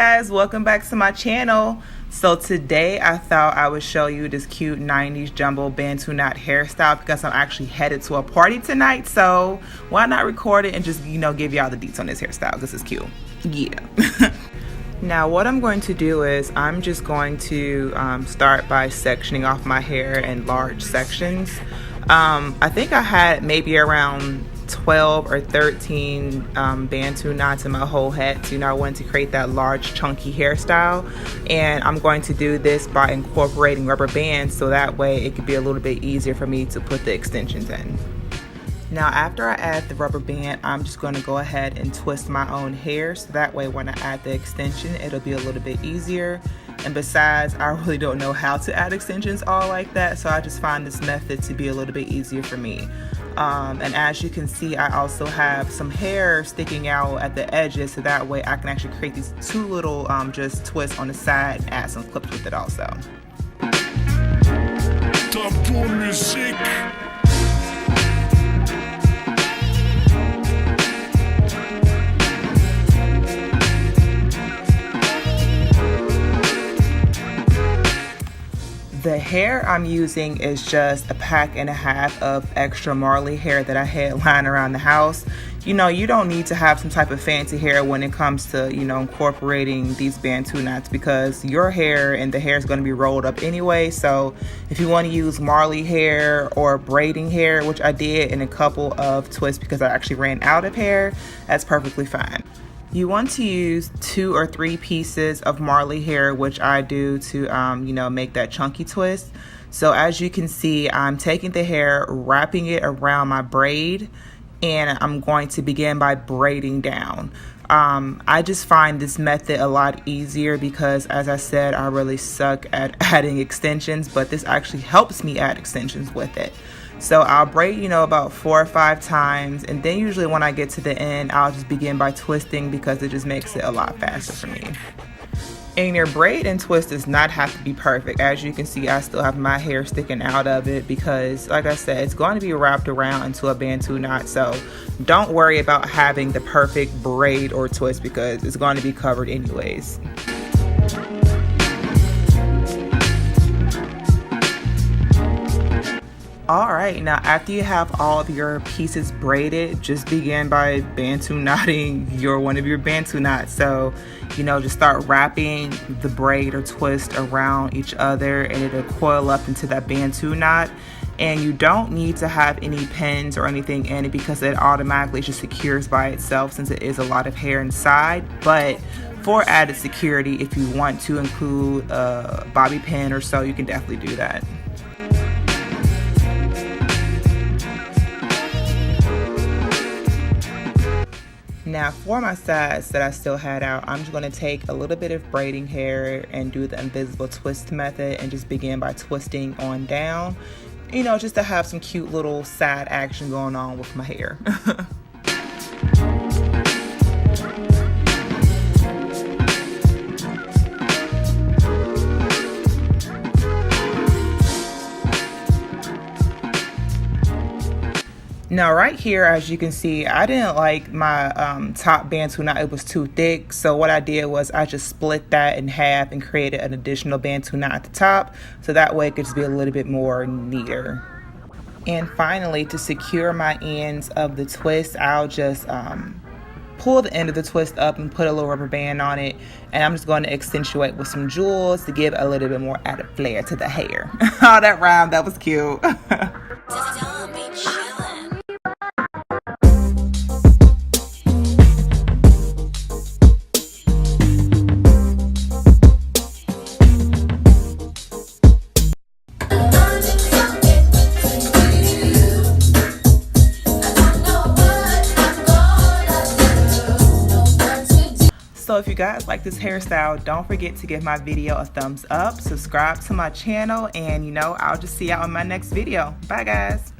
guys, welcome back to my channel. So today I thought I would show you this cute 90s jumbo Bantu knot hairstyle because I'm actually headed to a party tonight. So why not record it and just, give y'all the deets on this hairstyle. This is cute. Yeah. Now what I'm going to do is I'm just going to start by sectioning off my hair in large sections. I think I had maybe around 12 or 13 Bantu knots in my whole head. So I wanted to create that large chunky hairstyle, and I'm going to do this by incorporating rubber bands so that way it could be a little bit easier for me to put the extensions in. Now after I add the rubber band, I'm just going to go ahead and twist my own hair so that way when I add the extension it'll be a little bit easier. And besides, I really don't know how to add extensions all like that, so I just find this method to be a little bit easier for me. And as you can see, I also have some hair sticking out at the edges, so that way I can actually create these two little just twists on the side and add some clips with it also. Tabu Musique. The hair I'm using is just a pack and a half of extra Marley hair that I had lying around the house. You don't need to have some type of fancy hair when it comes to, incorporating these Bantu knots because your hair and the hair is going to be rolled up anyway. So if you want to use Marley hair or braiding hair, which I did in a couple of twists because I actually ran out of hair, that's perfectly fine. You want to use 2 or 3 pieces of Marley hair, which I do to, make that chunky twist. So as you can see, I'm taking the hair, wrapping it around my braid, and I'm going to begin by braiding down. I just find this method a lot easier because, as I said, I really suck at adding extensions, but this actually helps me add extensions with it. So I'll braid, about 4 or 5 times, and then usually when I get to the end, I'll just begin by twisting because it just makes it a lot faster for me. And your braid and twist does not have to be perfect. As you can see, I still have my hair sticking out of it because, like I said, it's going to be wrapped around into a Bantu knot. So don't worry about having the perfect braid or twist because it's going to be covered anyways. Alright, now after you have all of your pieces braided, just begin by Bantu knotting one of your Bantu knots. So, just start wrapping the braid or twist around each other and it'll coil up into that Bantu knot. And you don't need to have any pins or anything in it because it automatically just secures by itself since it is a lot of hair inside. But for added security, if you want to include a bobby pin or so, you can definitely do that. Now for my sides that I still had out, I'm just going to take a little bit of braiding hair and do the invisible twist method and just begin by twisting on down, just to have some cute little side action going on with my hair. Now right here, as you can see, I didn't like my top Bantu knot. It was too thick. So what I did was I just split that in half and created an additional Bantu knot at the top. So that way it could just be a little bit more neater. And finally, to secure my ends of the twist, I'll just pull the end of the twist up and put a little rubber band on it. And I'm just going to accentuate with some jewels to give a little bit more added flair to the hair. Oh, that rhymed. That was cute. So if you guys like this hairstyle, don't forget to give my video a thumbs up, subscribe to my channel, and I'll just see y'all in my next video. Bye guys.